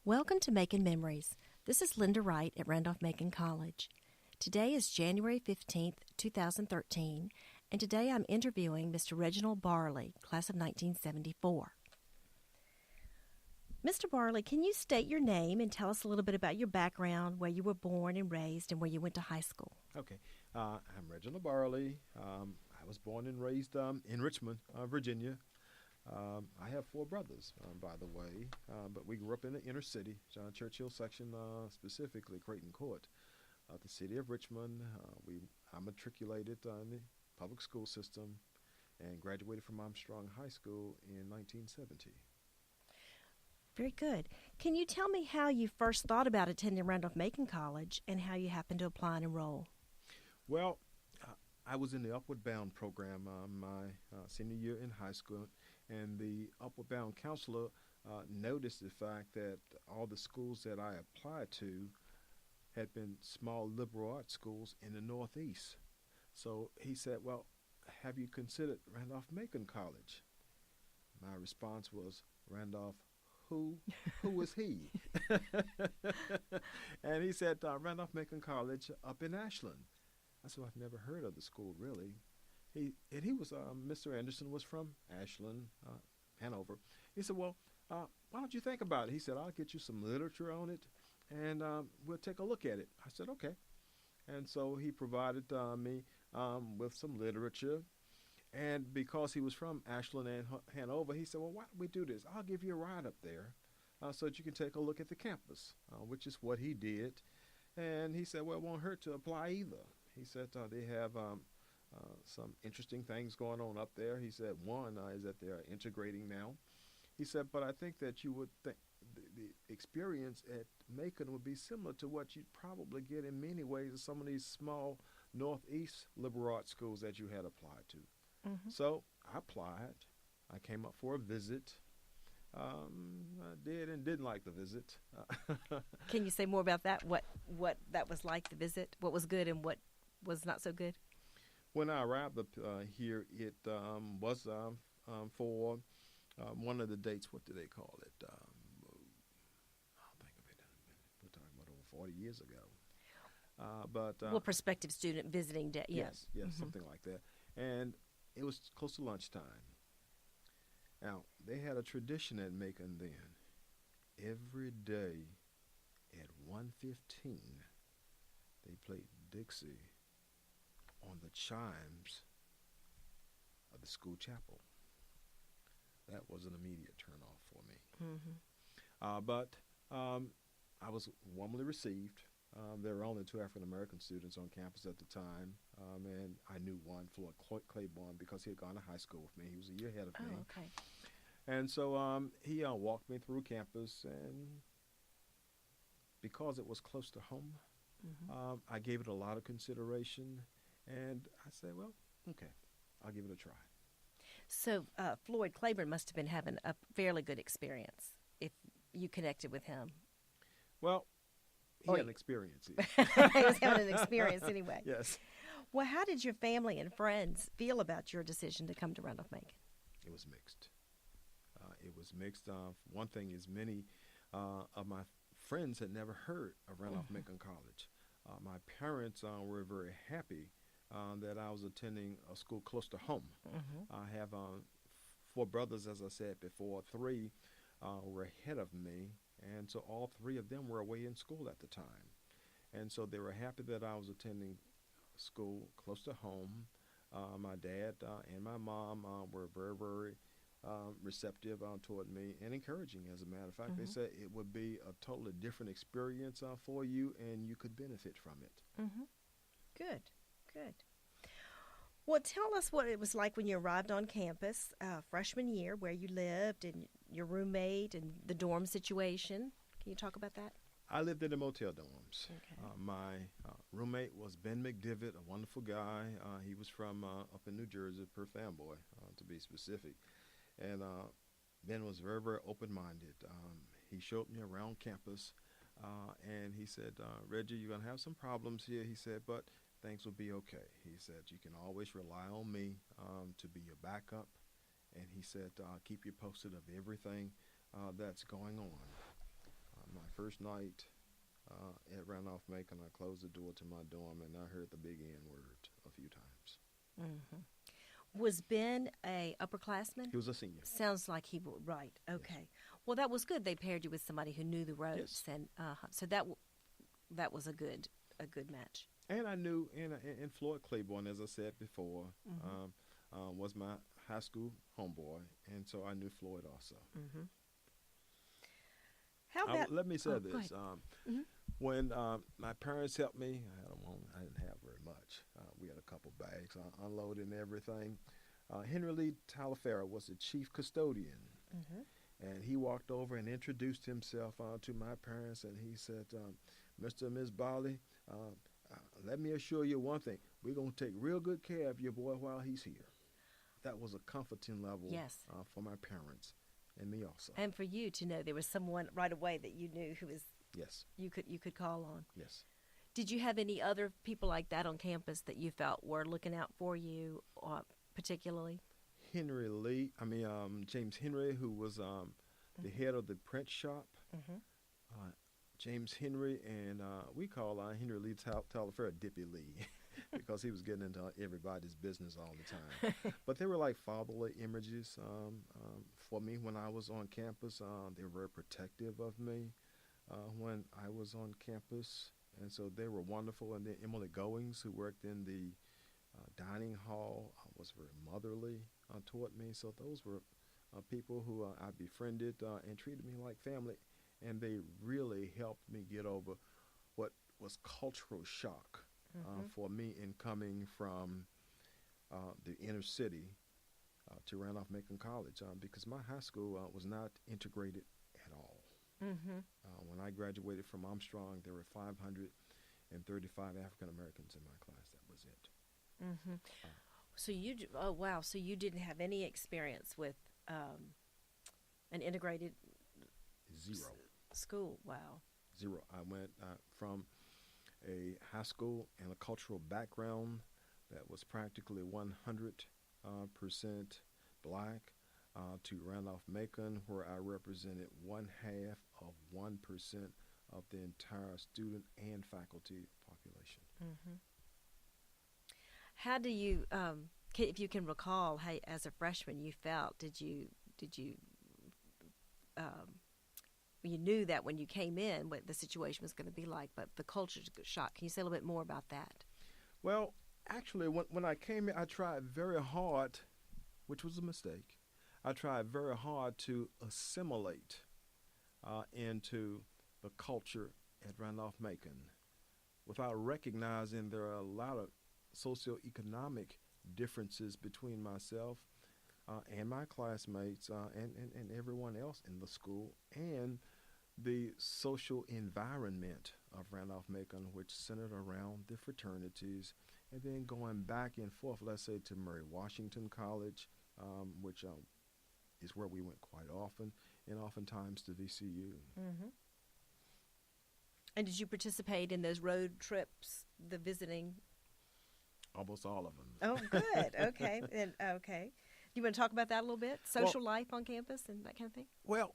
Welcome to Macon Memories. This is Lynda Wright at Randolph-Macon College. Today is January 15th, 2013, and today I'm interviewing Mr. Reginald Barley, class of 1974. Mr. Barley, can you state your name and tell us a little bit about your background, where you were born and raised, and where you went to high school? Okay. I'm Reginald Barley. I was born and raised in Richmond, Virginia. I have four brothers, by the way, but we grew up in the inner city, Churchill section, specifically Creighton Court, the city of Richmond. I matriculated in the public school system and graduated from Armstrong High School in 1970. Very good. Can you tell me how you first thought about attending Randolph-Macon College and how you happened to apply and enroll? Well, I was in the Upward Bound program my senior year in high school, and the Upward Bound counselor noticed the fact that all the schools that I applied to had been small liberal arts schools in the Northeast. So he said, well, have you considered Randolph-Macon College? My response was, Randolph, who was he? And he said, Randolph-Macon College up in Ashland. I said, I've never heard of the school, really. Mr. Anderson was from Ashland, Hanover. He said, well, why don't you think about it? He said, I'll get you some literature on it, and we'll take a look at it. I said, okay. And so he provided me with some literature. And because he was from Ashland and Hanover, he said, well, why don't we do this? I'll give you a ride up there so that you can take a look at the campus, which is what he did. And he said, well, it won't hurt to apply either. He said they have some interesting things going on up there. He said one is that they're integrating now. He said, but I think that you would think the experience at Macon would be similar to what you'd probably get in many ways at some of these small Northeast liberal arts schools that you had applied to. Mm-hmm. So I applied. I came up for a visit. I did and didn't like the visit. Can you say more about that? What that was like, the visit? What was good and what was not so good? When I arrived up here, it was for one of the dates. What do they call it? I'll think of it in a minute. We're talking about over 40 years ago. Prospective student visiting day. Yes, mm-hmm. Something like that. And it was close to lunchtime. Now, they had a tradition at Macon then. Every day at 1:15, they played Dixie on the chimes of the school chapel. That was an immediate turnoff for me. Mm-hmm. But I was warmly received. There were only 2 African-American students on campus at the time, and I knew one, Floyd Claiborne, because he had gone to high school with me. He was a year ahead of me. Okay. And so he walked me through campus, and because it was close to home, mm-hmm. I gave it a lot of consideration, and I said, well, okay, I'll give it a try. So Floyd Claiborne must have been having a fairly good experience if you connected with him. Well, he had an experience. He was having an experience anyway. Yes. Well, how did your family and friends feel about your decision to come to Randolph-Macon? It was mixed. One thing is many of my friends had never heard of Randolph-Macon mm-hmm. College. My parents were very happy that I was attending a school close to home. Mm-hmm. I have 4 brothers, as I said before. 3 were ahead of me, and so all 3 of them were away in school at the time. And so they were happy that I was attending school close to home. My dad and my mom were very, very receptive toward me and encouraging. As a matter of fact, mm-hmm. they said it would be a totally different experience for you, and you could benefit from it. Mm-hmm. Good. Well, tell us what it was like when you arrived on campus, freshman year, where you lived and your roommate and the dorm situation. Can you talk about that? I lived in the motel dorms. Okay. My roommate was Ben McDivitt, a wonderful guy. He was from up in New Jersey, per fanboy, to be specific. And Ben was very, very open-minded. He showed me around campus, and he said, Reggie, you're going to have some problems here. He said, but things will be okay. He said, you can always rely on me to be your backup. And he said, keep you posted of everything that's going on. My first night at Randolph-Macon, I closed the door to my dorm, and I heard the big N word a few times. Hmm. Was Ben a upperclassman? He was a senior. Sounds like he would. Right. Okay. Yes. Well, that was good. They paired you with somebody who knew the ropes, Yes. and so that was a good match. And I knew in Floyd Claiborne, as I said before, Mm-hmm. was my high school homeboy, and so I knew Floyd also. Mm-hmm. How about? Let me say Go this. ahead. Mm-hmm. When my parents helped me, I didn't have very much. We had a couple bags, unloading everything. Henry Lee Talifera was the chief custodian, Mm-hmm. and he walked over and introduced himself to my parents, and he said, Mr. and Ms. Barley, let me assure you one thing. We're going to take real good care of your boy while he's here. That was a comforting level Yes. For my parents and me also. And for you to know there was someone right away that you knew who was Yes, you could call on. yes. Did you have any other people like that on campus that you felt were looking out for you, particularly? James Henry, who was the head of the print shop. Mm-hmm. James Henry, and we call Henry Lee Talifera Dippy Lee because he was getting into everybody's business all the time. But they were like fatherly images for me when I was on campus. They were very protective of me when I was on campus, and so they were wonderful. And then Emily Goings, who worked in the dining hall, was very motherly toward me. So those were people who I befriended and treated me like family. And they really helped me get over what was cultural shock for me in coming from the inner city to Randolph-Macon College because my high school was not integrated at all. Mm-hmm. When I graduated from Armstrong, there were 535 African Americans in my class. That was it. Mm-hmm. So you didn't have any experience with an integrated Zero. School. Wow. Zero. I went from a high school and a cultural background that was practically 100% black to Randolph-Macon, where I represented 1/2 of 1% of the entire student and faculty population. Mm-hmm. How do you, if you can recall, how as a freshman you felt? Did you you knew that when you came in what the situation was going to be like, but the culture shock. Can you say a little bit more about that? Well, actually, when I came in, I tried very hard, which was a mistake. I tried very hard to assimilate into the culture at Randolph-Macon without recognizing there are a lot of socioeconomic differences between myself and my classmates and everyone else in the school, and the social environment of Randolph-Macon, which centered around the fraternities, and then going back and forth, let's say, to Mary Washington College, which is where we went quite often, and oftentimes to VCU. Mm-hmm. And did you participate in those road trips, the visiting? Almost all of them. Oh, good. Okay. Okay. You want to talk about that a little bit? Social life on campus and that kind of thing? Well,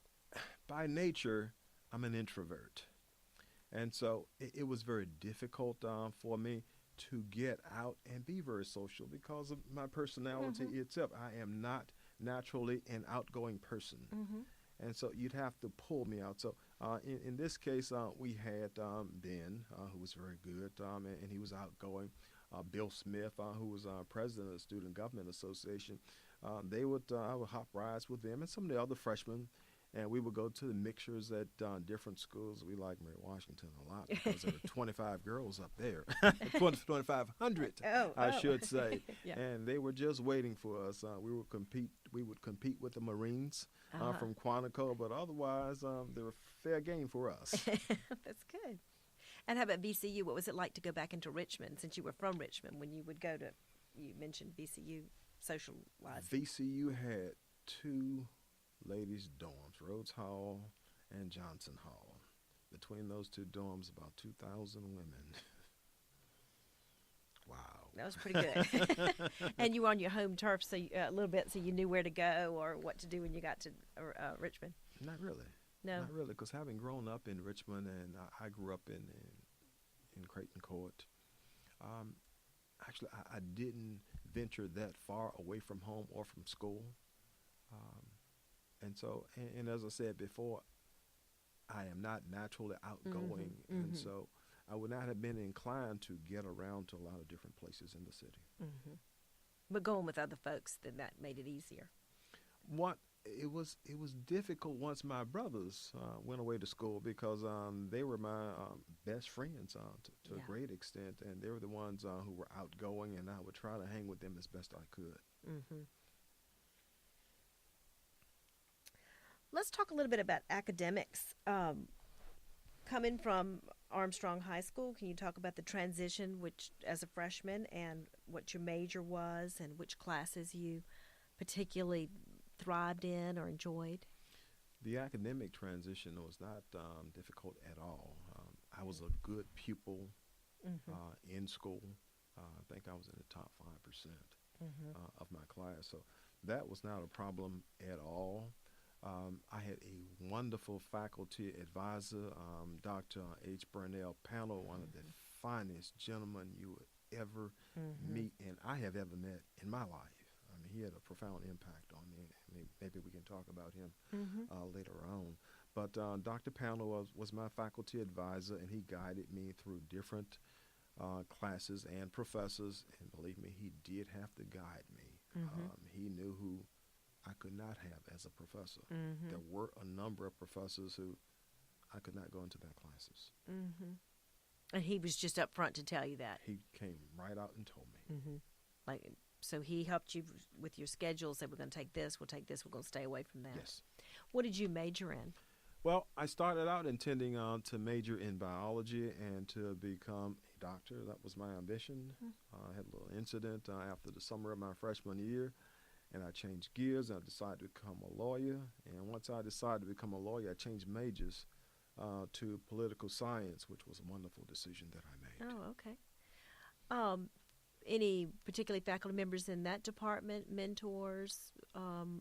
by nature, I'm an introvert. And so it was very difficult for me to get out and be very social because of my personality itself. I am not naturally an outgoing person. Mm-hmm. And so you'd have to pull me out. So in this case, we had Ben, who was very good, and he was outgoing. Bill Smith, who was president of the Student Government Association. I would hop rides with them and some of the other freshmen, and we would go to the mixers at different schools. We liked Mary Washington a lot because there were 25 girls up there, 2,500, I should say, Yeah. and they were just waiting for us. We would compete with the Marines from Quantico, but otherwise they were fair game for us. That's good. And how about VCU? What was it like to go back into Richmond, since you were from Richmond, when you would go to, you mentioned VCU social-wise? VCU had 2 ladies' dorms, Rhodes Hall and Johnson Hall. Between those 2 dorms, about 2,000 women. Wow. That was pretty good. And you were on your home turf a little bit, so you knew where to go or what to do when you got to Richmond? Not really. No. not really, because having grown up in Richmond and I grew up in Creighton Court, um, actually I didn't venture that far away from home or from school. Um, and so, and as I said before, I am not naturally outgoing, and Mm-hmm. so I would not have been inclined to get around to a lot of different places in the city. Mm-hmm. But going with other folks, then that made it easier. What it was difficult once my brothers went away to school because they were my best friends to a Yeah. great extent, and they were the ones who were outgoing, and I would try to hang with them as best I could. Mm-hmm. Let's talk a little bit about academics. Coming from Armstrong High School, can you talk about the transition, which as a freshman, and what your major was, and which classes you particularly thrived in or enjoyed? The academic transition was not difficult at all. I was a good pupil Mm-hmm. in school. I think I was in the top 5% Mm-hmm. of my class, so that was not a problem at all. I had a wonderful faculty advisor, Dr. H. Burnell Panel, one of the finest gentlemen you would ever Mm-hmm. meet and I have ever met in my life. I mean, he had a profound impact on me. Maybe we can talk about him Mm-hmm. later on. But Dr. Panel was my faculty advisor, and he guided me through different classes and professors. And believe me, he did have to guide me. Mm-hmm. He knew who I could not have as a professor. Mm-hmm. There were a number of professors who I could not go into their classes. Mm-hmm. And he was just up front to tell you that. He came right out and told me. Mm-hmm. Like, so he helped you with your schedule. Said, we're going to take this. We'll take this. We're going to stay away from that. Yes. What did you major in? Well, I started out intending to major in biology and to become a doctor. That was my ambition. I had a little incident after the summer of my freshman year, and I changed gears and I decided to become a lawyer. And once I decided to become a lawyer, I changed majors to political science, which was a wonderful decision that I made. Oh, okay. Um, any particularly faculty members in that department, mentors,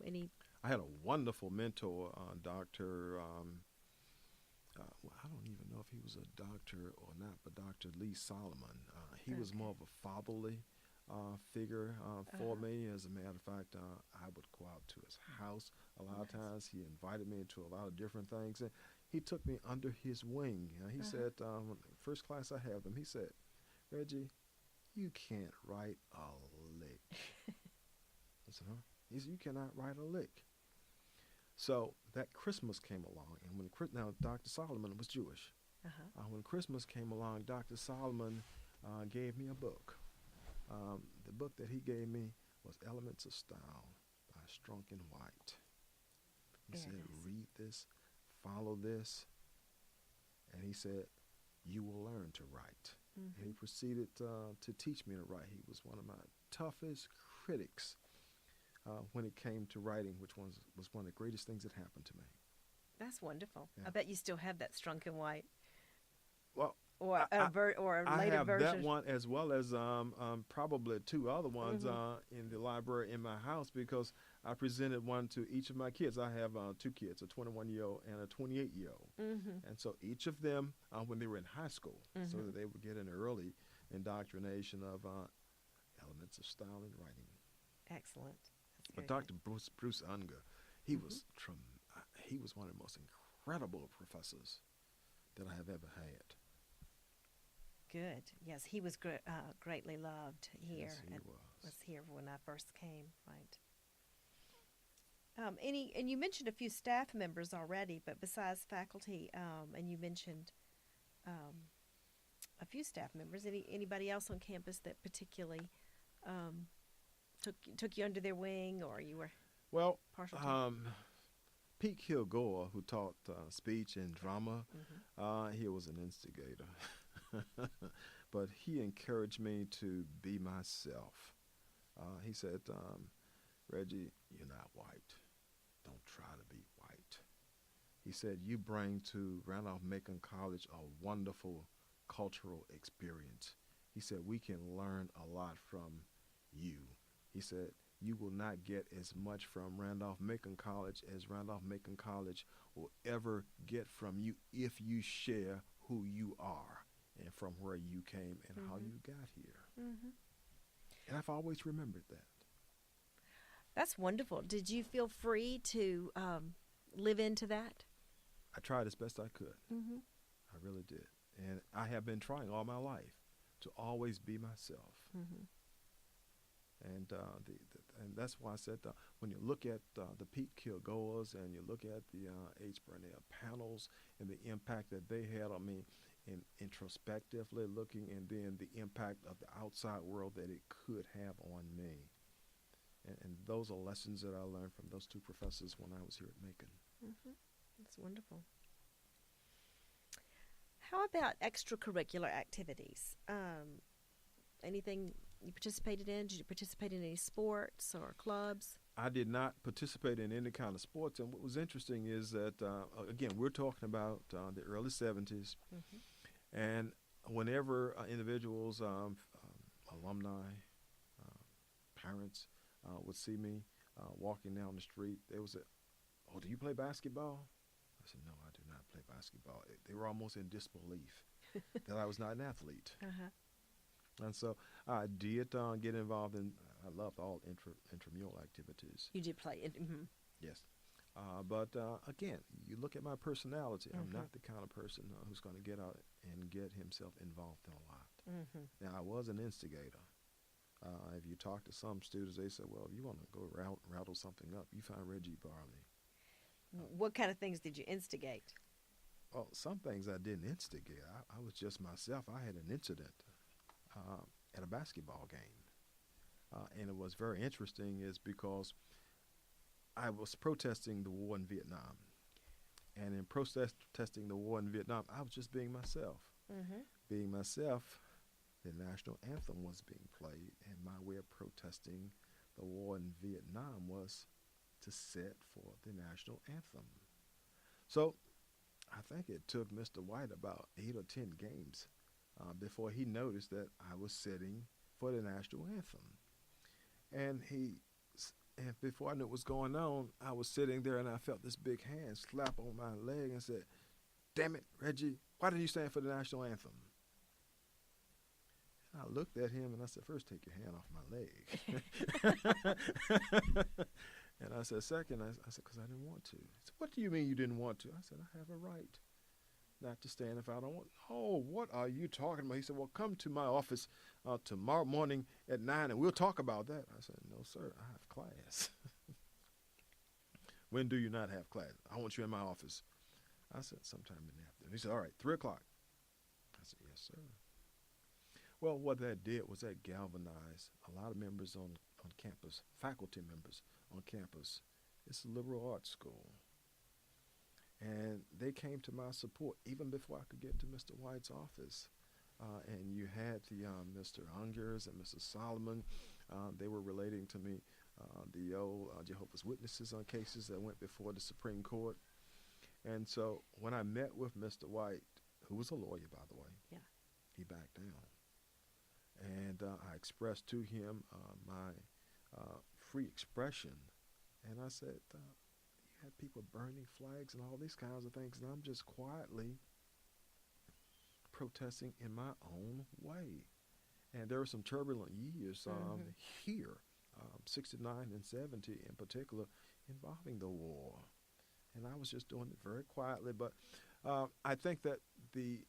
any? I had a wonderful mentor, Dr. Well, I don't even know if he was a doctor or not, but Dr. Lee Solomon. He was Okay. more of a fatherly figure for Uh-huh. me. As a matter of fact, I would go out to his house a lot of Nice. times. He invited me into a lot of different things, and he took me under his wing. He Uh-huh. said, first class I had him, he said, Reggie, you can't write a lick. I said, huh? He said, you cannot write a lick. So that Christmas came along, and now Dr. Solomon was Jewish. Uh-huh. When Christmas came along, Dr. Solomon gave me a book. The book that he gave me was Elements of Style by Strunk and White. He Very said, nice. read this, follow this, and he said, you will learn to write. And he Mm-hmm. proceeded to teach me to write. He was one of my toughest critics when it came to writing, which was one of the greatest things that happened to me. That's wonderful. Yeah. I bet you still have that Strunk and White, Well, or or a I later have version. that one as well as probably two other ones Mhm. in the library in my house because I presented one to each of my kids. I have two kids, a 21-year-old and a 28-year-old. Mm-hmm. And so each of them, when they were in high school, so Mhm. that they would get an early indoctrination of elements of style and writing. Excellent. That's But very Dr. Bruce Unger, he Mhm. was he was one of the most incredible professors that I have ever had. good. Yes, he was greatly loved here. Yes, he and was. was here when I first came. Right. And you mentioned a few staff members already, but besides faculty, and you mentioned a few staff members. Anybody else on campus that particularly um, took you under their wing, or you were Well, partial to? Pete Kilgore, who taught speech and drama, Mm-hmm. he was an instigator. But he encouraged me to be myself. He said, Reggie, you're not white. Don't try to be white. He said, you bring to Randolph-Macon College a wonderful cultural experience. He said, we can learn a lot from you. He said, you will not get as much from Randolph-Macon College as Randolph-Macon College will ever get from you if you share who you are and from where you came and how you got here. And I've always remembered that. That's wonderful. Did you feel free to live into that? I tried as best I could. I really did. And I have been trying all my life to always be myself. And and that's why I said when you look at the Pete Kilgoas and you look at the H. Burnell panels and the impact that they had on me in introspectively looking, and then the impact of the outside world that it could have on me. And those are lessons that I learned from those two professors when I was here at Macon. That's wonderful. How about extracurricular activities? Anything you participated in? Did you participate in any sports or clubs? I did not participate in any kind of sports. And what was interesting is that, again, we're talking about the early 70s. And whenever individuals, alumni, parents would see me walking down the street, they would say, "Oh, do you play basketball?" I said, "No, I do not play basketball." They were almost in disbelief that I was not an athlete. And so I did get involved in, I loved all intramural activities. You did play it. Yes. But again, you look at my personality. I'm not the kind of person who's going to get out and get himself involved in a lot. Now, I was an instigator. If you talk to some students, they say, well, if you want to go rattle something up, you find Reggie Barley. What kind of things did you instigate? Well, some things I didn't instigate. I was just myself. I had an incident at a basketball game. And it was very interesting is because I was protesting the war in Vietnam. And in protesting the war in Vietnam, I was just being myself. Being myself, the national anthem was being played, and my way of protesting the war in Vietnam was to sit for the national anthem. So I think it took Mr. White about 8 or 10 games before he noticed that I was sitting for the national anthem. And before I knew what was going on, I was sitting there and I felt this big hand slap on my leg and said, "Damn it, Reggie, why didn't you stand for the national anthem?" And I looked at him and I said, "First, take your hand off my leg." And I said, "Second," I said, "because I didn't want to." He said, "What do you mean you didn't want to?" I said, "I have a right not to stand if I don't want." "Oh, what are you talking about?" He said, "Well, come to my office tomorrow morning at 9 and we'll talk about that." I said, "No, sir, I have class." "When do you not have class?" "I want you in my office." I said, "Sometime in the afternoon." He said, "All right, 3 o'clock. I said, "Yes, sir." Well, what that did was that galvanized a lot of members on campus, faculty members on campus. It's a liberal arts school. And they came to my support even before I could get to Mr. White's office. And you had the Mr. Ungers and Mr. Solomon. They were relating to me the old Jehovah's Witnesses on cases that went before the Supreme Court. And so when I met with Mr. White, who was a lawyer, by the way, he backed down. And I expressed to him my free expression. And I said, you had people burning flags and all these kinds of things, and I'm just quietly protesting in my own way. And there were some turbulent years here, 69 and 70 in particular, involving the war. And I was just doing it very quietly. But I think that the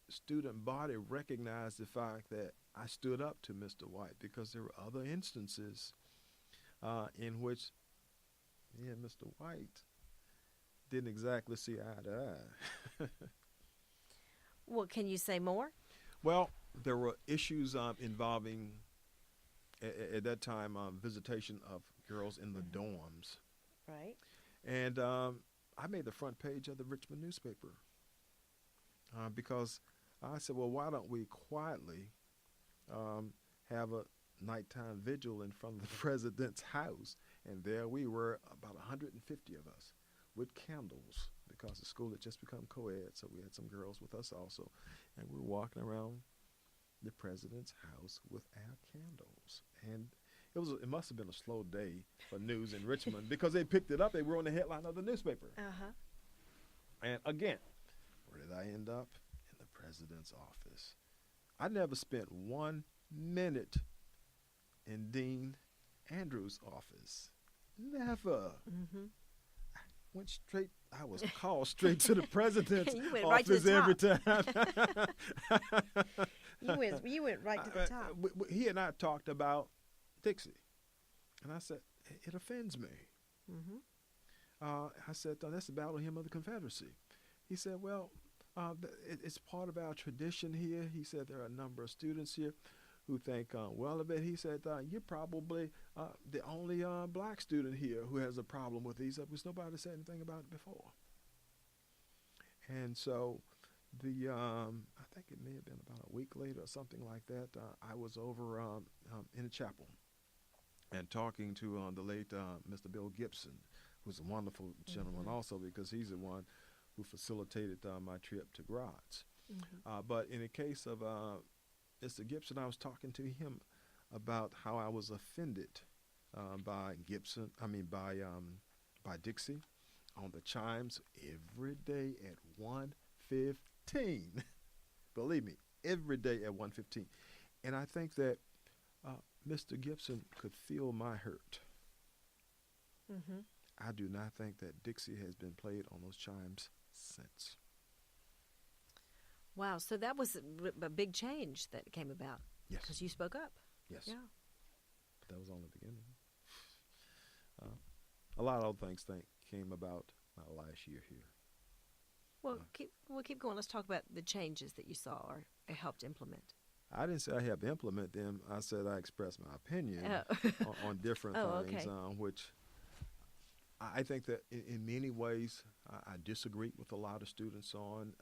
student body recognized the fact that I stood up to Mr. White, because there were other instances in which Mr. White didn't exactly see eye to eye. Well, can you say more? Well, there were issues involving, at that time, visitation of girls in the dorms. Right. And I made the front page of the Richmond newspaper because I said, well, why don't we quietly have a nighttime vigil in front of the president's house? And there we were, about 150 of us, with candles, because the school had just become co-ed, so we had some girls with us also. And we were walking around the president's house with our candles. And It must have been a slow day for news in Richmond because they picked it up. They were on the headline of the newspaper. Uh-huh. And again, where did I end up? In the president's office. I never spent 1 minute in Dean Andrews' office. Never. Mm-hmm. I was called straight to the president's You went right office to the every top. time. You went right to the top. He and I talked about Dixie. And I said, it offends me. Mm-hmm. I said, that's the battle hymn of the Confederacy. He said, well, it's part of our tradition here. He said there are a number of students here who think well of it. He said, you're probably the only black student here who has a problem with these, because nobody said anything about it before. And so I think it may have been about a week later or something like that, I was over in the chapel and talking to the late Mr. Bill Gibson, who's a wonderful gentleman also, because he's the one who facilitated my trip to Graz. Mm-hmm. But in the case of Mr. Gibson, I was talking to him about how I was offended by Dixie on the chimes every day at 1:15. Believe me, every day at 1:15. And I think that Mr. Gibson could feel my hurt. Mm-hmm. I do not think that Dixie has been played on those chimes since. Wow, so that was a big change that came about. Yes. Because you spoke up. Yes. Yeah. But that was only the beginning. A lot of other things came about last year here. Well, keep going. Let's talk about the changes that you saw or helped implement. I didn't say I helped implement them. I said I expressed my opinion on different things, okay. which I think that in many ways I disagree with a lot of students on.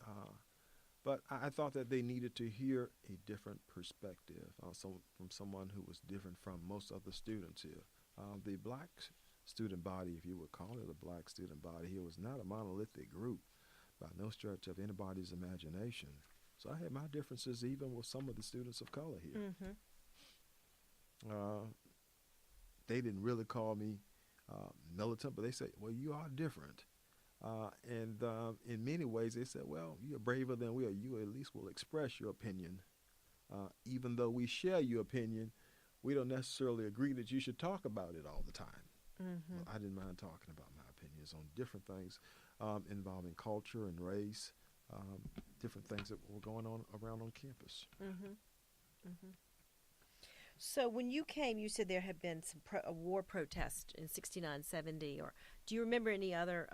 But I thought that they needed to hear a different perspective from someone who was different from most other students here. The black student body, if you would call it a black student body here, was not a monolithic group by no stretch of anybody's imagination. So I had my differences even with some of the students of color here. Mm-hmm. They didn't really call me militant, but they said, well, you are different. And in many ways, they said, well, you're braver than we are. You at least will express your opinion. Even though we share your opinion, we don't necessarily agree that you should talk about it all the time. Mm-hmm. Well, I didn't mind talking about my opinions on different things involving culture and race, different things that were going on around on campus. Mm-hmm. Mm-hmm. So when you came, you said there had been some a war protest in 69, 70, or do you remember any other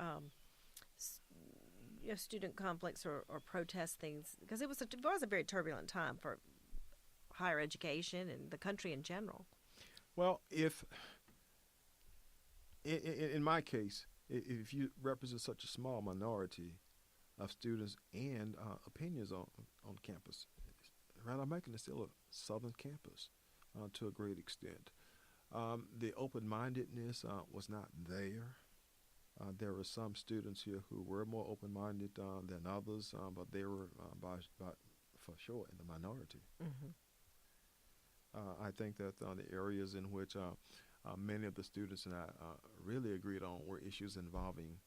student conflicts or protest things? Because it was a very turbulent time for higher education and the country in general. Well, if in my case, if you represent such a small minority of students and opinions on campus, Reginald Macon is still a southern campus to a great extent. The open-mindedness was not there. There were some students here who were more open-minded than others, but they were for sure in the minority. Mm-hmm. I think that the areas in which many of the students and I really agreed on were issues involving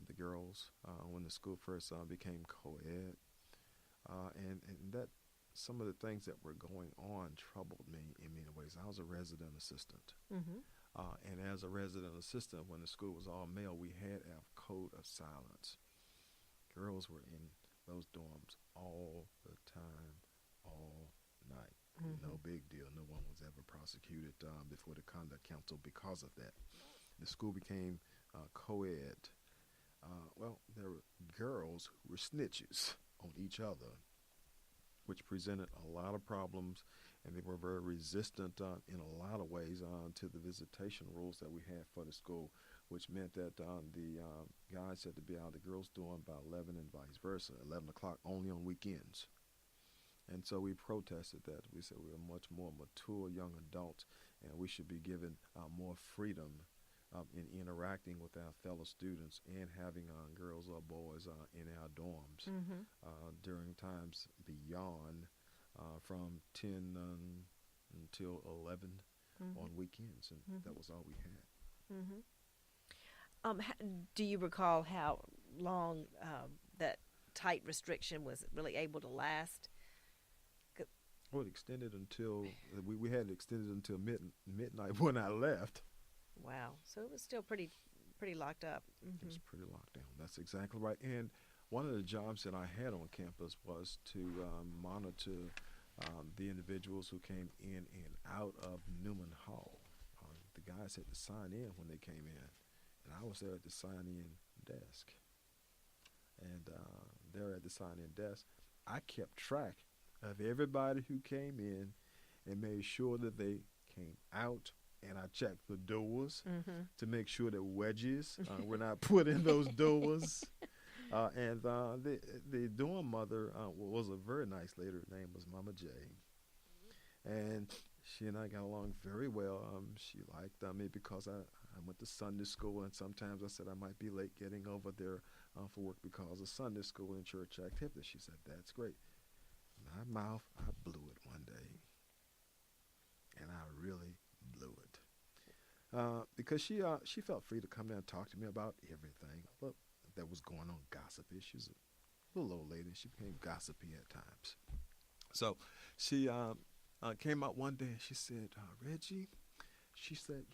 the girls when the school first became co-ed, and that some of the things that were going on troubled me in many ways. I was a resident assistant, Mm-hmm. and as a resident assistant, when the school was all male, we had our code of silence. Girls were in those dorms all the time, all night. Mm-hmm. No big deal. No one was ever prosecuted before the conduct council because of that. The school became co-ed. Well, there were girls who were snitches on each other, which presented a lot of problems, and they were very resistant in a lot of ways to the visitation rules that we had for the school, which meant that the guys had to be out of the girls' dorm by 11 and vice versa, 11 o'clock only on weekends. And so we protested that. We said we were much more mature young adults, and we should be given more freedom in interacting with our fellow students and having girls or boys in our dorms Mm-hmm. during times beyond from 10 until 11 on weekends, and Mm-hmm. that was all we had. Mm-hmm. Do you recall how long that tight restriction was really able to last? Well, it extended until we had it extended until midnight when I left. Wow. So it was still pretty locked up. It Mm-hmm. was pretty locked down. That's exactly right. And one of the jobs that I had on campus was to monitor the individuals who came in and out of Newman Hall. The guys had to sign in when they came in, and I was there at the sign-in desk. And there at the sign-in desk, I kept track of everybody who came in and made sure that they came out. And I checked the doors Mm-hmm. to make sure that wedges were not put in those doors. And the dorm mother was a very nice lady. Her name was Mama J. And she and I got along very well. She liked me because I went to Sunday school, and sometimes I said I might be late getting over there for work because of Sunday school and church activities. She said, "That's great." My mouth, I blew it one day. And I really blew it. Because she felt free to come down and talk to me about everything that was going on, gossipy. She's a little old lady. She became gossipy at times. So she came out one day and she said, "Reggie," she said,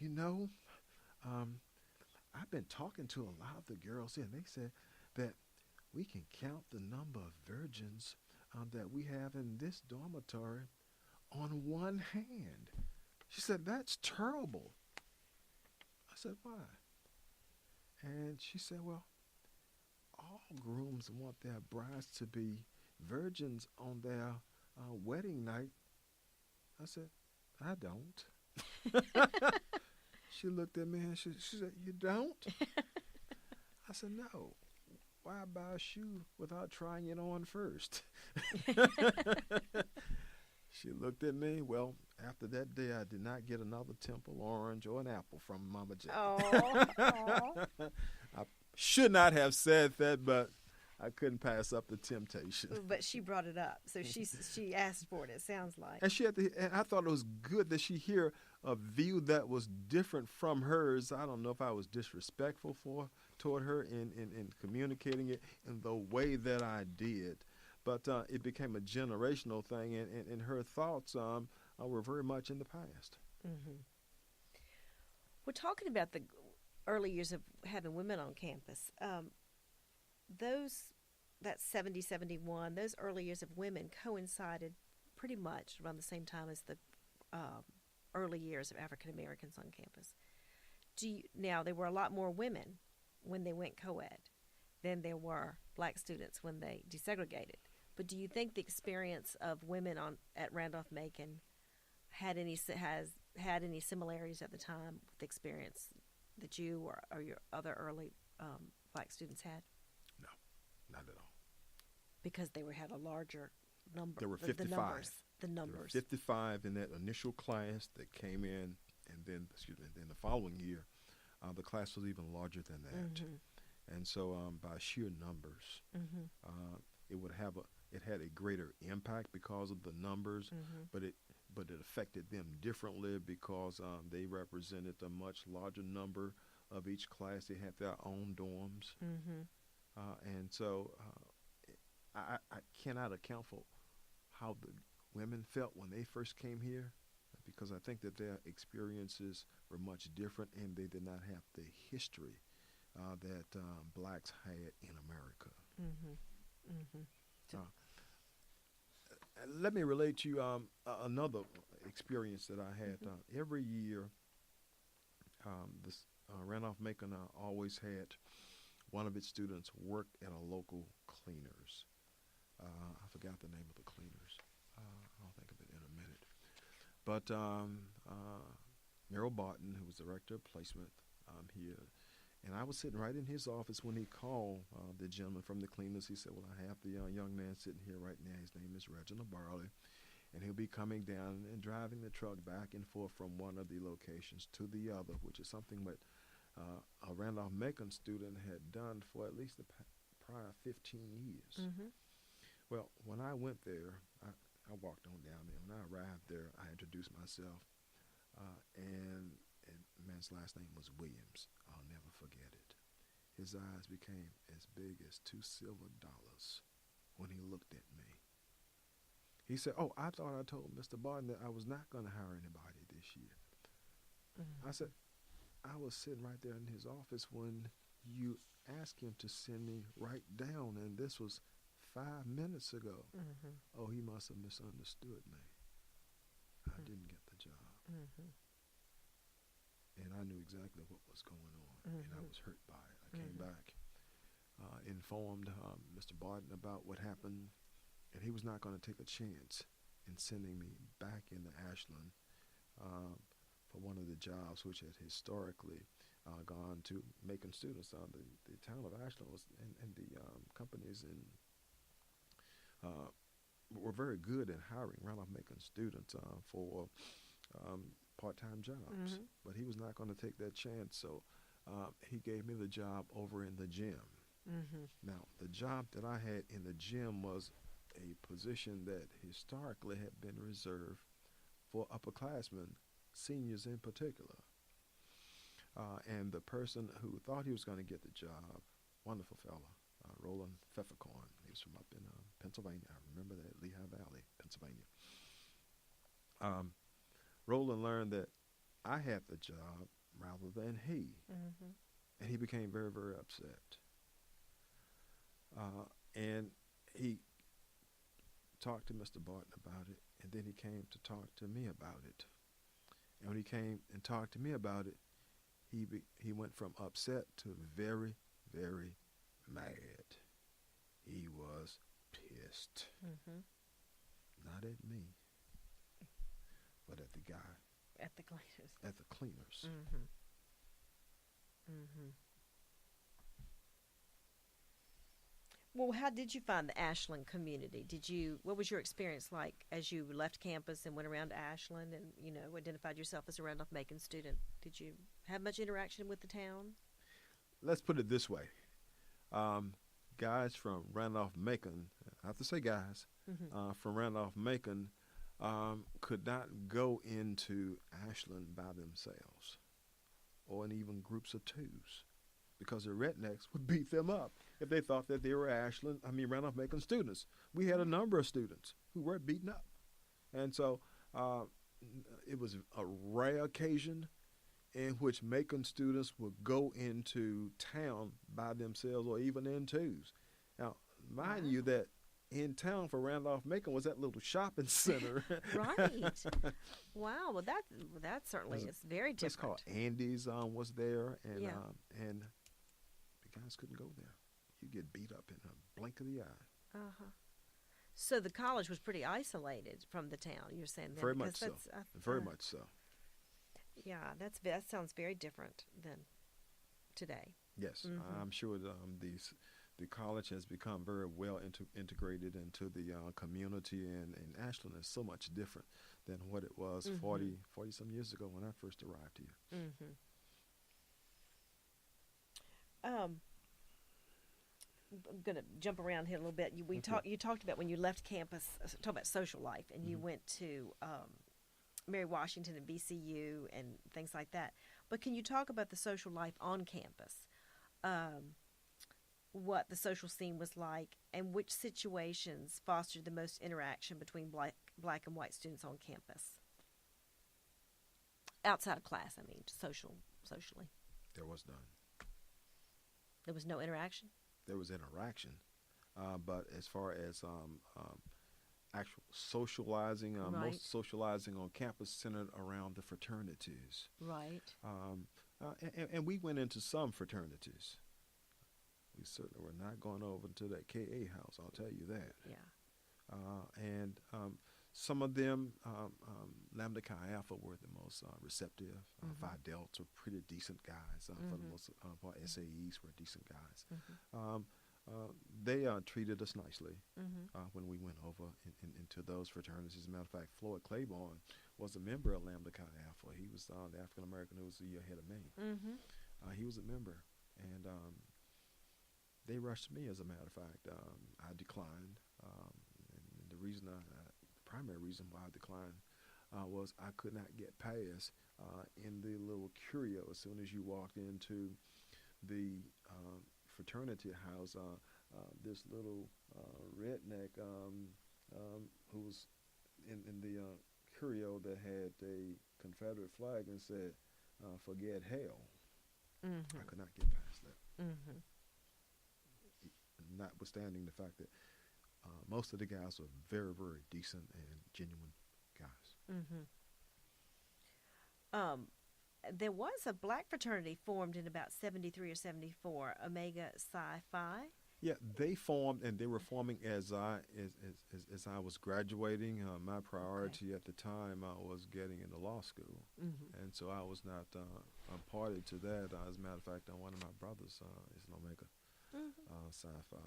"I've been talking to a lot of the girls here, and they said that we can count the number of virgins that we have in this dormitory on one hand." She said, "That's terrible." I said, "Why?" And she said, "Well, all grooms want their brides to be virgins on their wedding night." I said, "I don't." She looked at me and she said, "You don't?" I said, "No. Why buy a shoe without trying it on first?" She looked at me. Well, after that day, I did not get another Temple orange or an apple from Mama J. Oh. I should not have said that, but I couldn't pass up the temptation. But she brought it up, so she asked for it. It sounds like. And I thought it was good that she hear a view that was different from hers. I don't know if I was disrespectful toward her in communicating it in the way that I did, but it became a generational thing, and her thoughts were very much in the past. Mm-hmm. We're talking about the early years of having women on campus. That 70, 71, those early years of women coincided pretty much around the same time as the early years of African Americans on campus. Now, there were a lot more women when they went co-ed than there were black students when they desegregated. But do you think the experience of women at Randolph-Macon had any similarities at the time with the experience that you or your other early black students had? No, not at all. Because they had a larger number. There were 55. The numbers. There were 55 in that initial class that came in, and then the following year, the class was even larger than that. Mm-hmm. And so, by sheer numbers, Mm-hmm. it had a greater impact because of the numbers, Mm-hmm. but it affected them differently because they represented a much larger number of each class. They had their own dorms, Mm-hmm. and so I cannot account for how the women felt when they first came here, because I think that their experiences were much different, and they did not have the history that blacks had in America. Mm-hmm. Mm-hmm. Let me relate to you another experience that I had. Every year, Randolph-Macon always had one of its students work at a local cleaners. I forgot the name of the cleaners. I'll think of it in a minute. But Merrill Barton, who was director of placement here, and I was sitting right in his office when he called the gentleman from the cleaners. He said, "Well, I have the young man sitting here right now. His name is Reginald Barley, and he'll be coming down and driving the truck back and forth from one of the locations to the other," which is something that a Randolph-Macon student had done for at least the prior 15 years. Mm-hmm. Well, when I went there, I walked on down there. When I arrived there, I introduced myself. And the man's last name was Williams. I'll never forget it. His eyes became as big as $2 silver when he looked at me. He said, "Oh, I thought I told Mr. Barton that I was not going to hire anybody this year." I said, "I was sitting right there in his office when you asked him to send me right down, and this was 5 minutes ago." Oh, he must have misunderstood me. I didn't get the job. And I knew exactly what was going on, and I was hurt by it. I came back, informed Mr. Barton about what happened, and he was not going to take a chance in sending me back into Ashland for one of the jobs which had historically gone to Macon students. The town of Ashland was, and the companies were very good in hiring Randolph-Macon students for part-time jobs. But he was not going to take that chance, so he gave me the job over in the gym. Now, the job that I had in the gym was a position that historically had been reserved for upperclassmen, seniors in particular. And the person who thought he was going to get the job, wonderful fella, Roland Pfefferkorn. He was from up in Pennsylvania. I remember that, Lehigh Valley, Pennsylvania. Roland learned that I had the job rather than he. And he became very, very upset. And he talked to Mr. Barton about it, and then he came to talk to me about it. And when he came and talked to me about it, he went from upset to very, very mad. He was pissed. Not at me, but at the guy. At the cleaners. At the cleaners. Well, how did you find the Ashland community? What was your experience like as you left campus and went around to Ashland and, identified yourself as a Randolph-Macon student? Did you have much interaction with the town? Let's put it this way. Guys from Randolph-Macon, I have to say guys, from Randolph-Macon could not go into Ashland by themselves or in even groups of twos, because the rednecks would beat them up if they thought that they were Randolph-Macon students. We had a number of students who were beaten up. And so it was a rare occasion in which Macon students would go into town by themselves or even in twos. Now, mind you that in town for Randolph-Macon was that little shopping center. Right. Wow. Well, that certainly is very different. It's called Andy's was there, and the guys couldn't go there. You get beat up in a blink of the eye. So the college was pretty isolated from the town, you're saying? Then, very much so. Very much so. Yeah, that sounds very different than today. Yes, I'm sure the college has become very well integrated into the community, and Ashland is so much different than what it was 40 some years ago when I first arrived here. I'm going to jump around here a little bit. You talked about when you left campus, talk about social life, and you went to Mary Washington and VCU and things like that. But can you talk about the social life on campus? What the social scene was like, and which situations fostered the most interaction between black and white students on campus? Outside of class, socially. There was none. There was no interaction? There was interaction, but as far as actual socializing, most socializing on campus centered around the fraternities. Right. And we went into some fraternities. We certainly were not going over to that KA house, I'll tell you that. Yeah. And some of them, Lambda Chi Alpha were the most receptive. Phi Delta were pretty decent guys. For the most part, SAEs were decent guys. They treated us nicely when we went over into those fraternities. As a matter of fact, Floyd Claiborne was a member of Lambda Chi Alpha. He was the African American who was a year ahead of me. He was a member, and they rushed me. As a matter of fact, I declined. And the primary reason why I declined was I could not get past in the little curio as soon as you walked into the fraternity house. This little redneck who was in the curio that had a Confederate flag and said, "Forget hell." I could not get past that. Notwithstanding the fact that most of the guys were very, very decent and genuine guys. There was a black fraternity formed in about 73 or 74, Omega Psi Phi. Yeah, they formed, and they were forming as I was graduating. My priority at the time was getting into law school, and so I was not a party to that. As a matter of fact, one of my brothers is an Omega Psi Phi,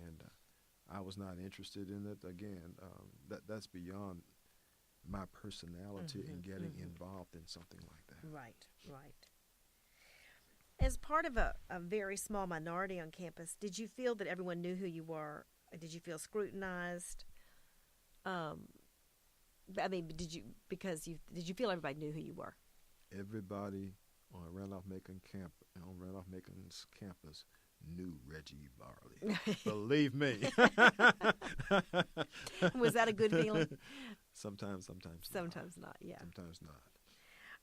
and I was not interested in it. Again, that's beyond my personality in getting involved in something like that. Right, right. As part of a very small minority on campus, did you feel that everyone knew who you were? Did you feel scrutinized? I mean, did you feel everybody knew who you were? Everybody on Randolph Macon's campus knew Reggie Barley. Believe me. Was that a good feeling? Sometimes not. Yeah. Sometimes not.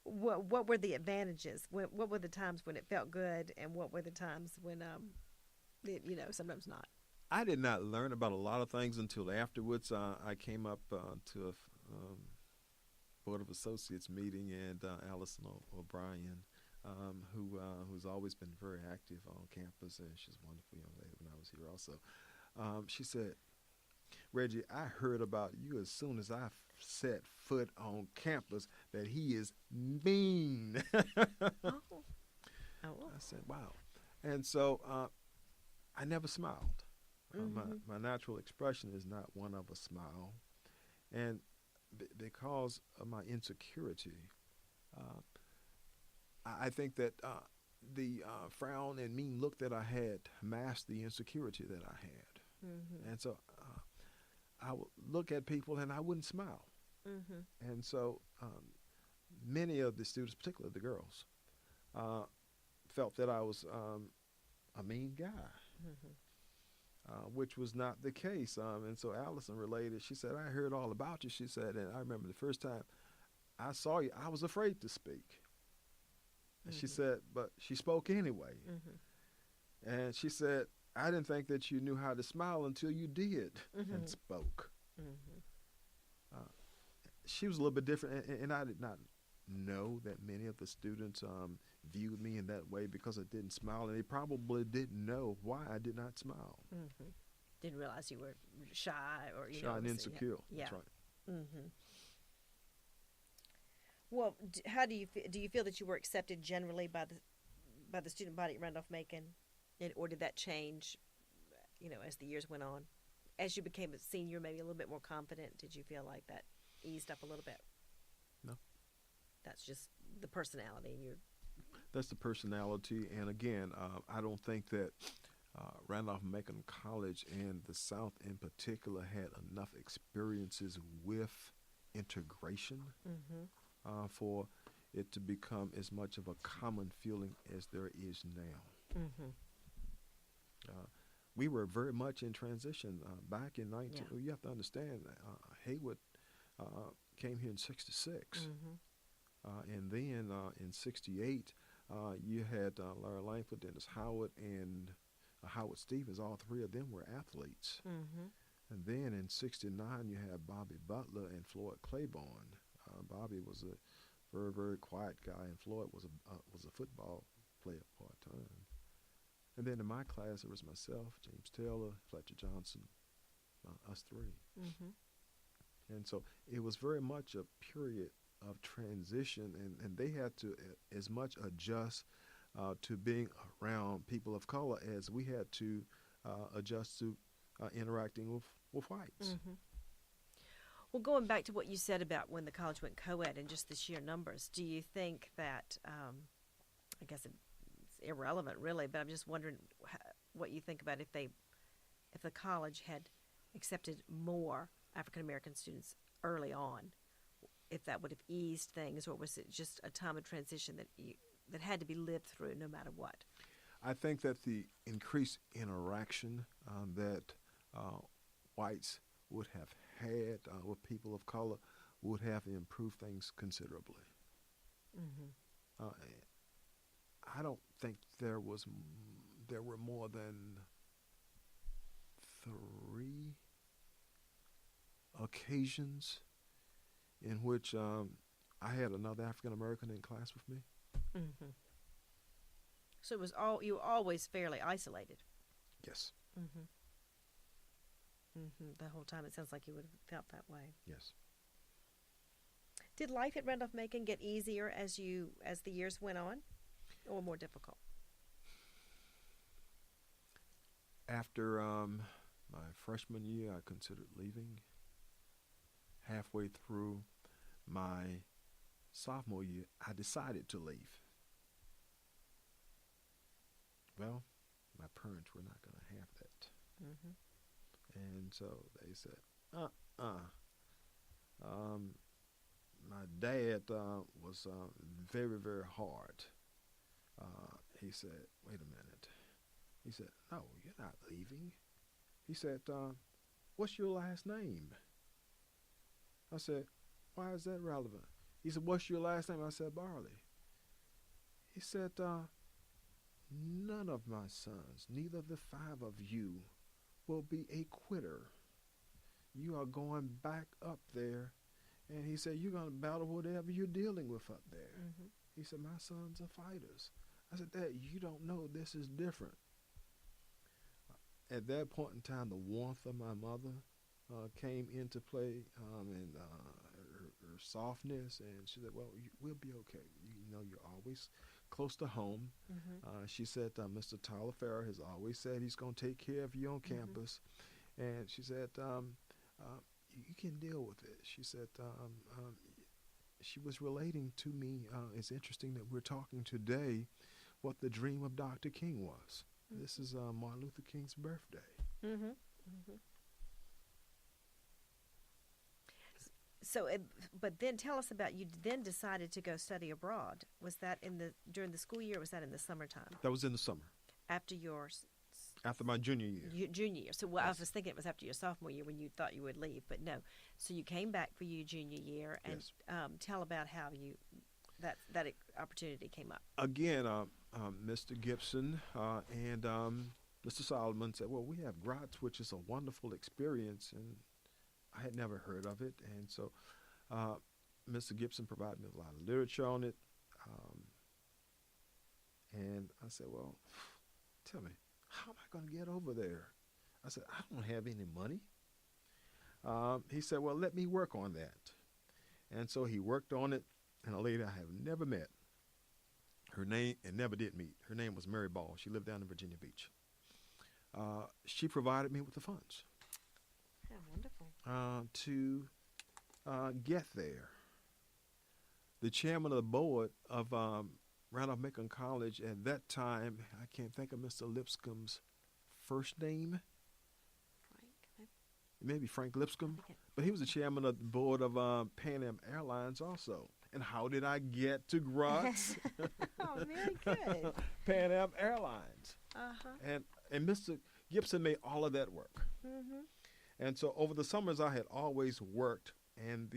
What were the advantages? What were the times when it felt good, and what were the times when sometimes not? I did not learn about a lot of things until afterwards. I came up to a Board of Associates meeting, and Allison O'Brien, who's always been very active on campus, and she's a wonderful young lady when I was here also. She said, "Reggie, I heard about you as soon as I set foot on campus, that he is mean." Oh. I said, "Wow." And so I never smiled. My natural expression is not one of a smile. And because of my insecurity, I think that the frown and mean look that I had masked the insecurity that I had. And so I would look at people and I wouldn't smile. And so many of the students, particularly the girls, felt that I was a mean guy, which was not the case. And so Allison related, she said, "I heard all about you." She said, "And I remember the first time I saw you, I was afraid to speak." And she said, but she spoke anyway. And she said, "I didn't think that you knew how to smile until you did and spoke." She was a little bit different, and I did not know that many of the students viewed me in that way because I didn't smile, and they probably didn't know why I did not smile. Didn't realize you were shy or shy and insecure. Yeah. That's right. Well, how do you feel that you were accepted generally by the student body at Randolph-Macon, or did that change, as the years went on? As you became a senior, maybe a little bit more confident, did you feel like that eased up a little bit? No. That's just the personality, and That's the personality, and again, I don't think that Randolph-Macon College and the South in particular had enough experiences with integration for it to become as much of a common feeling as there is now. We were very much in transition back in 19. You have to understand, Haywood came here in '66, and then in '68 you had Larry Langford, Dennis Howard, and Howard Stevens. All three of them were athletes. And then in '69 you had Bobby Butler and Floyd Claiborne. Bobby was a very, very quiet guy, and Floyd was a football player part-time. And then in my class, there was myself, James Taylor, Fletcher Johnson, us three. And so it was very much a period of transition, and they had to as much adjust to being around people of color as we had to adjust to interacting with whites. Well, going back to what you said about when the college went co-ed and just the sheer numbers, do you think that, I guess it's irrelevant really, but I'm just wondering what you think about if the college had accepted more African-American students early on, if that would have eased things, or was it just a time of transition that had to be lived through no matter what? I think that the increased interaction that whites would have had with people of color would have improved things considerably. Mm-hmm. I don't think there were more than 3 occasions in which I had another African American in class with me. Mm-hmm. So you were always fairly isolated. Yes. Mm-hmm. Mm-hmm. The whole time it sounds like you would have felt that way. Yes. Did life at Randolph-Macon get easier as the years went on, or more difficult? After my freshman year, I considered leaving. Halfway through my sophomore year, I decided to leave. Well, my parents were not going to have that. Mm-hmm. And so they said, my dad was very, very hard. He said, wait a minute. He said, no, you're not leaving. He said, what's your last name? I said, why is that relevant? He said, what's your last name? I said, Barley. He said, none of my sons, neither of the 5 of you, will be a quitter. You are going back up there. And he said, you're going to battle whatever you're dealing with up there. Mm-hmm. He said, my sons are fighters. I said, Dad, you don't know. This is different. At that point in time, the warmth of my mother came into play, and her softness. And she said, well, we'll be okay. You know, you're always close to home. Mm-hmm. She said, Mr. Tyler Farrer has always said he's going to take care of you on campus. And she said, you can deal with it. She said, she was relating to me. It's interesting that we're talking today what the dream of Dr. King was. Mm-hmm. This is Martin Luther King's birthday. Mm-hmm. Mm-hmm. So, but then tell us about, you then decided to go study abroad. Was that during the school year, or was that in the summertime? That was in the summer. After my junior year. Junior year. So yes. Yes. I was thinking it was after your sophomore year when you thought you would leave, but no. So you came back for your junior year, and yes. Tell about how that opportunity came up. Again, Mr. Gibson and Mr. Solomon said, well, we have GROTS, which is a wonderful experience, and I had never heard of it. And so Mr. Gibson provided me with a lot of literature on it. And I said, well, tell me, how am I going to get over there? I said, I don't have any money. He said, well, let me work on that. And so he worked on it, and a lady I have never met, her name, and never did meet, her name was Mary Ball. She lived down in Virginia Beach. She provided me with the funds. Yeah, wonderful. To get there. The chairman of the board of Randolph-Macon College at that time, I can't think of Mr. Lipscomb's first name. Frank? Maybe Frank Lipscomb. But he was the chairman of the board of Pan Am Airlines also. And how did I get to GROTS? Oh, very good. Pan Am Airlines. Uh-huh. And Mr. Gibson made all of that work. Mm-hmm. And so over the summers, I had always worked, and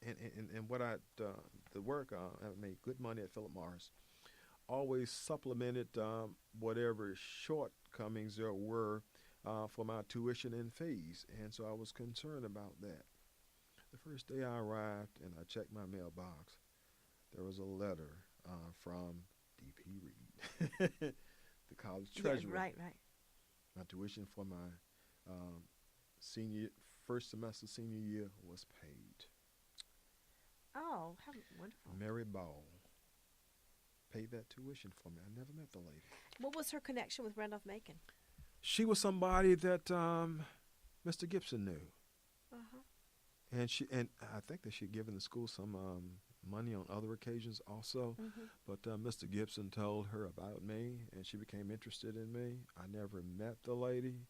and what the work, I made good money at Philip Morris. Always supplemented whatever shortcomings there were for my tuition and fees, and so I was concerned about that. The first day I arrived and I checked my mailbox, there was a letter from D.P. Reed, the college treasurer. Yeah, right. My tuition for my first semester senior year was paid. Oh, how wonderful. Mary Ball paid that tuition for me. I never met the lady. What was her connection with Randolph-Macon? She was somebody that Mr. Gibson knew. Uh-huh. And I think that she'd given the school some money on other occasions also. Mm-hmm. But Mr. Gibson told her about me, and she became interested in me. I never met the lady.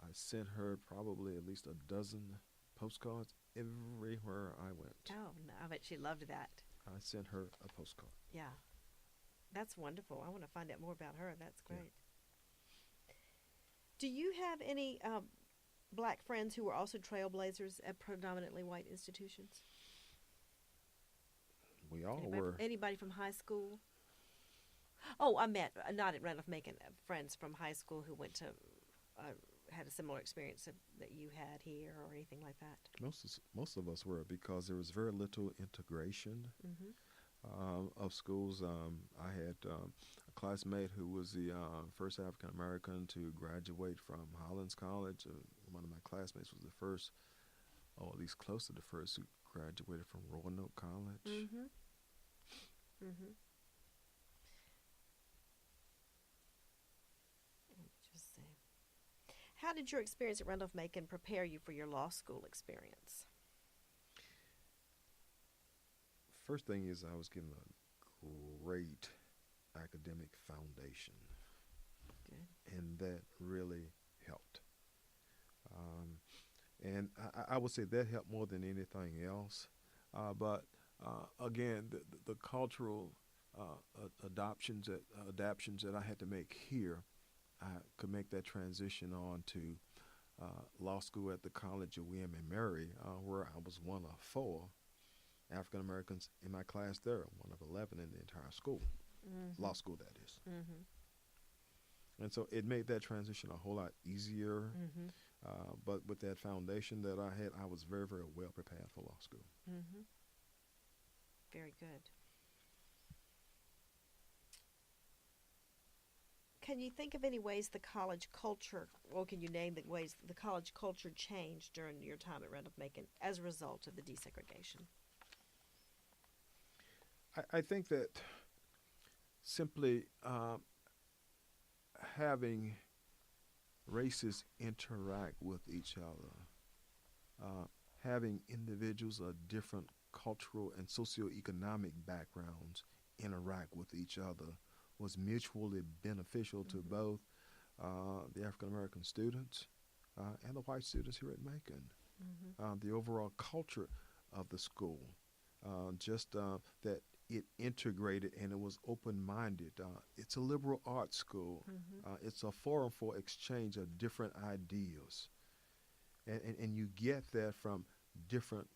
I sent her probably at least a dozen postcards everywhere I went. Oh, no, I bet she loved that. I sent her a postcard. Yeah. That's wonderful. I want to find out more about her. That's great. Yeah. Do you have any black friends who were also trailblazers at predominantly white institutions? We all were. Anybody from high school? Oh, I met, not at Randolph-Macon, friends from high school who went to, had a similar experience that you had here or anything like that. Most of us were, because there was very little integration of schools. I had a classmate who was the first African American to graduate from Hollins College. One of my classmates was the first, or at least close to the first, who graduated from Roanoke College. Mm-hmm. Mm-hmm. Let me just see. How did your experience at Randolph-Macon prepare you for your law school experience? First thing is, I was given a great academic foundation. Good. And that really helped. And I would say that helped more than anything else. But again, the cultural adaptions that I had to make here, I could make that transition on to law school at the College of William and Mary, where I was one of 4 African Americans in my class there, one of 11 in the entire school, law school, that is. And so it made that transition a whole lot easier. But with that foundation that I had, I was very, very well prepared for law school. Very good. Can you think of any ways the college culture, or can you name the ways the college culture changed during your time at Randolph-Macon as a result of the desegregation? I think that simply having races interact with each other, having individuals of different cultural and socioeconomic backgrounds interact with each other was mutually beneficial to both the African American students and the white students here at Macon. The overall culture of the school, just that it integrated and it was open-minded. It's a liberal arts school. It's a forum for exchange of different ideas. And you get that from different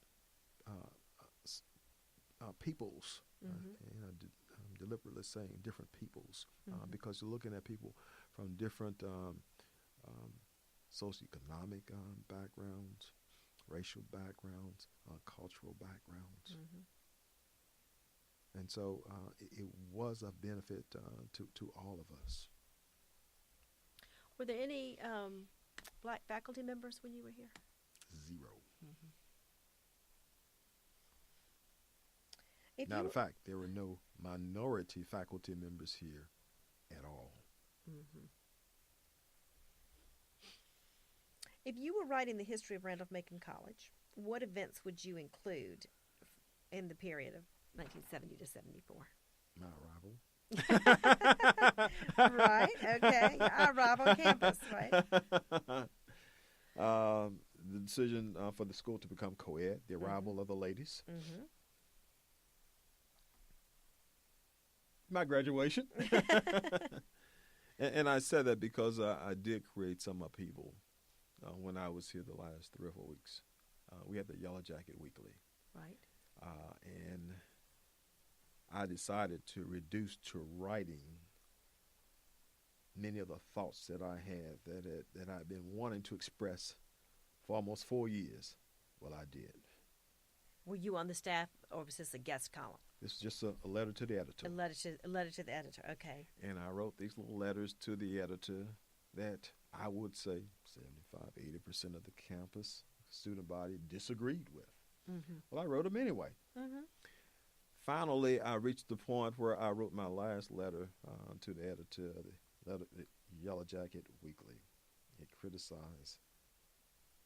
peoples. I'm deliberately saying different peoples because you're looking at people from different socioeconomic backgrounds, racial backgrounds, cultural backgrounds. And so it was of benefit to all of us. Were there any black faculty members when you were here? 0. Matter of fact, there were no minority faculty members here at all. If you were writing the history of Randolph-Macon College, what events would you include in the period of 1970 to 74? My arrival. Right, okay. Our arrival campus, right? The decision for the school to become co-ed, the arrival of the ladies. My graduation. and I said that because I did create some upheaval when I was here the last 3 or 4 weeks. We had the Yellow Jacket Weekly. Right. And I decided to reduce to writing many of the thoughts that I had that I'd been wanting to express for almost 4 years. Well, I did. Were you on the staff, or was this a guest column? This is just a letter to the editor. A letter to the editor, okay. And I wrote these little letters to the editor that I would say 75-80% of the campus student body disagreed with. Well, I wrote them anyway. Finally, I reached the point where I wrote my last letter to the editor of the Yellow Jacket Weekly. It criticized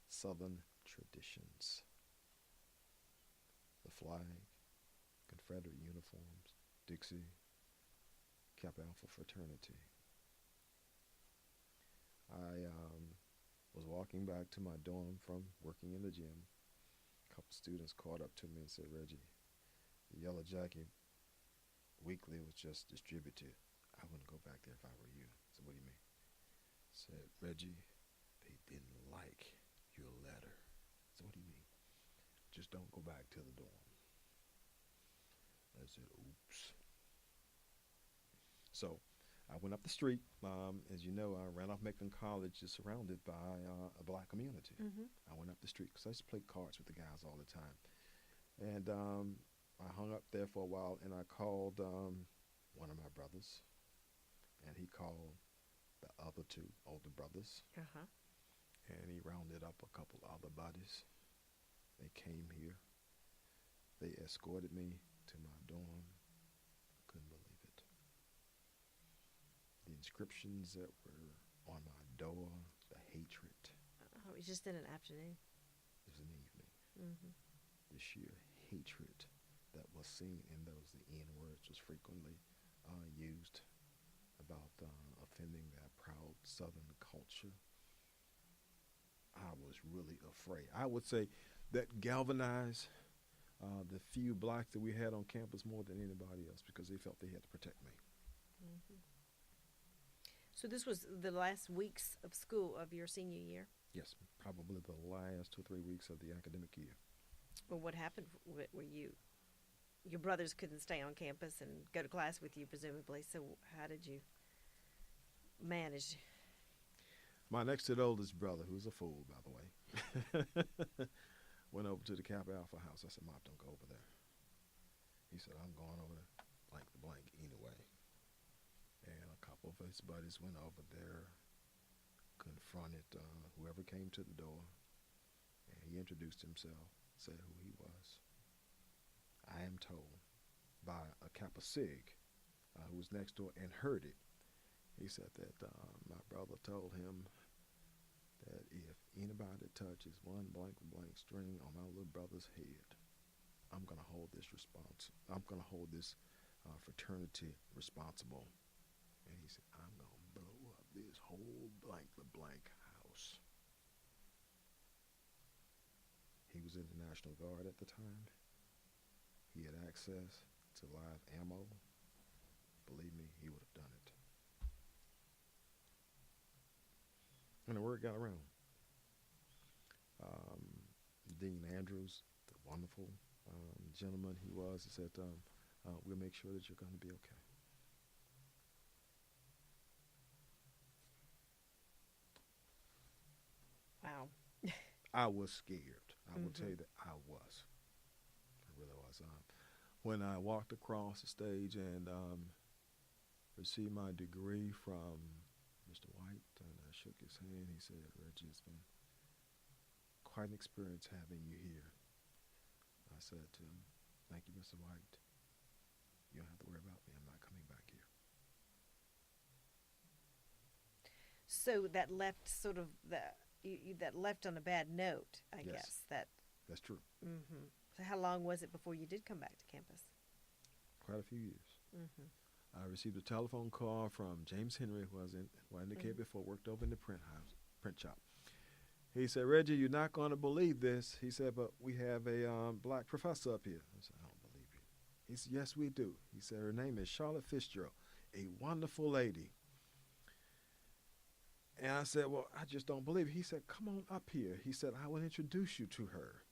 Southern traditions, the flag, Confederate uniforms, Dixie, Kappa Alpha fraternity. I was walking back to my dorm from working in the gym students caught up to me and said, Reggie, the Yellow Jacket Weekly was just distributed. I wouldn't go back there if I were you. I said, what do you mean? I said, Reggie, they didn't like your letter. I said, what do you mean? Just don't go back to the dorm. I said, oops. So I went up the street. As you know, Randolph-Macon College is surrounded by a black community. I went up the street because I used to play cards with the guys all the time. And I hung up there for a while, and I called one of my brothers, and he called the other two older brothers. And he rounded up a couple other buddies. They came here. They escorted me to my dorm. I couldn't believe it. The inscriptions that were on my door, the hatred. Oh, it was just in an afternoon. It was an evening. The sheer hatred that was seen in those, the N words was frequently used about offending that proud Southern culture. I was really afraid. I would say that galvanized the few blacks that we had on campus more than anybody else because they felt they had to protect me. So this was the last weeks of school of your senior year? Yes, probably the last 2 or 3 weeks of the academic year. Well, what happened? Were your brothers couldn't stay on campus and go to class with you, presumably, so how did you manage? My next to the oldest brother, who's a fool, by the way, went over to the Kappa Alpha house. I said, Mom, don't go over there. He said, I'm going over there blank the blank anyway. And a couple of his buddies went over there, confronted whoever came to the door, and he introduced himself, said who he was. I am told by a Kappa Sig who was next door and heard it. He said that my brother told him that if anybody touches one blank string on my little brother's head, I'm going to hold this fraternity responsible. And he said, I'm going to blow up this whole blank house. He was in the National Guard at the time. He had access to live ammo. Believe me, he would have done it. And the word got around. Dean Andrews, the wonderful gentleman he was, he said, we'll make sure that you're going to be okay. Wow. I was scared. I will tell you that I was. I really was. When I walked across the stage and received my degree from Mr. Wright, and I shook his hand, he said, Reggie, it's been quite an experience having you here. I said to him, thank you, Mr. Wright. You don't have to worry about me. I'm not coming back here. So that left sort of that left on a bad note, I guess. That's true. So how long was it before you did come back to campus? Quite a few years. I received a telephone call from James Henry, who I indicated before, worked over in the print shop. He said, Reggie, you're not going to believe this. He said, but we have a black professor up here. I said, I don't believe you. He said, yes, we do. He said, her name is Charlotte Fitzgerald, a wonderful lady. And I said, well, I just don't believe it. He said, come on up here. He said, I will introduce you to her.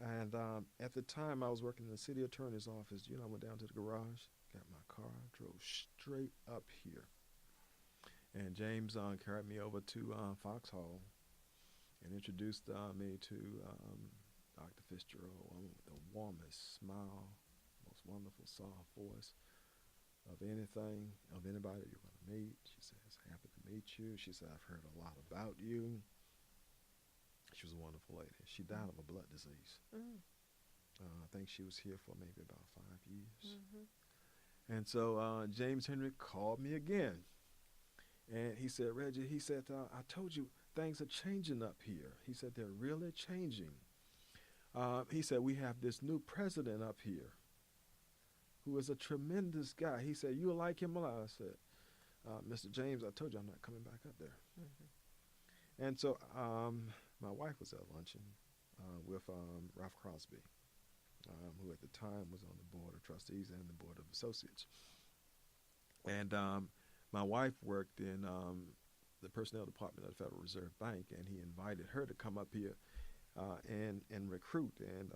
And at the time, I was working in the city attorney's office. I went down to the garage, got my car, drove straight up here. And James carried me over to Foxhall and introduced me to Dr. Fitzgerald, one with the warmest smile, most wonderful soft voice of anybody you're going to meet. She says, happy to meet you. She said, I've heard a lot about you. She was a wonderful lady. She died of a blood disease. I think she was here for maybe about 5 years. And so James Henry called me again. And he said, Reggie, he said, I told you things are changing up here. He said, they're really changing. He said, we have this new president up here who is a tremendous guy. He said, you'll like him a lot. I said, Mr. James, I told you I'm not coming back up there. And so my wife was at luncheon. with Ralph Crosby, who at the time was on the board of trustees and the board of associates. And my wife worked in the personnel department of the Federal Reserve Bank, and he invited her to come up here and recruit. And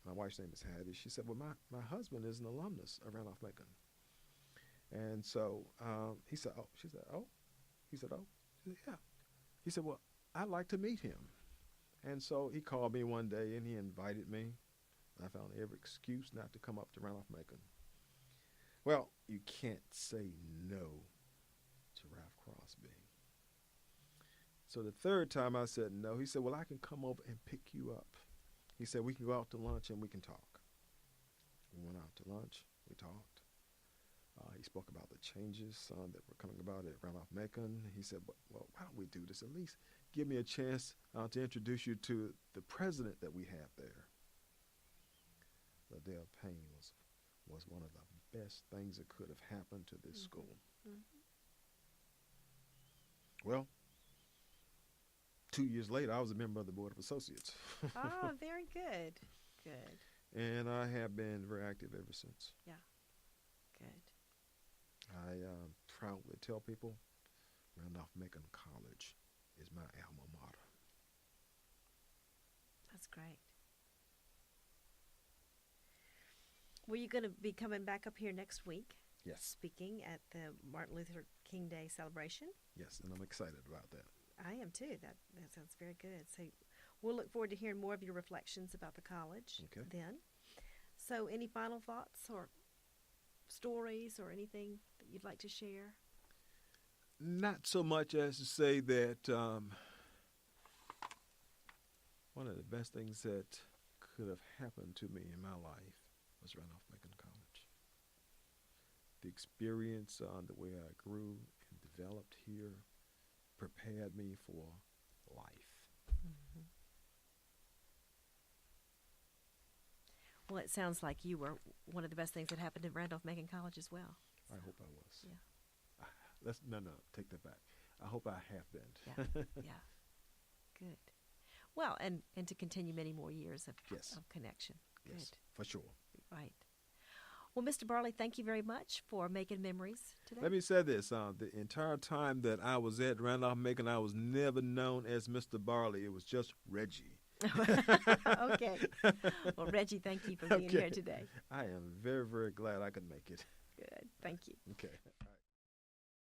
my wife's name is Hattie. She said, well, my husband is an alumnus of Randolph-Macon. And so he said, oh. She said, oh. He said, oh. She said, yeah. He said, well, I'd like to meet him. And so he called me one day, and he invited me. I found every excuse not to come up to Randolph-Macon. Well, you can't say no to Ralph Crosby. So the third time I said no, he said, well, I can come over and pick you up. He said, we can go out to lunch and we can talk. We went out to lunch. We talked. He spoke about the changes that were coming about at Randolph-Macon. He said, well, why don't we do this? At least give me a chance to introduce you to the president that we have there. Liddell Payne was one of the best things that could have happened to this school. Well, 2 years later, I was a member of the Board of Associates. Oh, very good. Good. And I have been very active ever since. Yeah. Good. I proudly tell people Randolph-Macon College is my alma mater. That's great. Well, you're going to be coming back up here next week. Yes. Speaking at the Martin Luther King Day celebration. Yes, and I'm excited about that. I am too. That sounds very good. So we'll look forward to hearing more of your reflections about the college then. So any final thoughts or stories or anything that you'd like to share? Not so much as to say that one of the best things that could have happened to me in my life was Randolph-Macon College. The experience, the way I grew and developed here, prepared me for life. Mm-hmm. Well, it sounds like you were one of the best things that happened at Randolph-Macon College as well. I hope I was. Yeah. No, take that back. I hope I have been. Yeah. Good. Well, and to continue many more years of connection. Good. Yes, for sure. Right. Well, Mr. Barley, thank you very much for making memories today. Let me say this. The entire time that I was at Randolph-Macon, I was never known as Mr. Barley. It was just Reggie. Okay. Well, Reggie, thank you for being here today. I am very, very glad I could make it. Good. Thank you. Okay.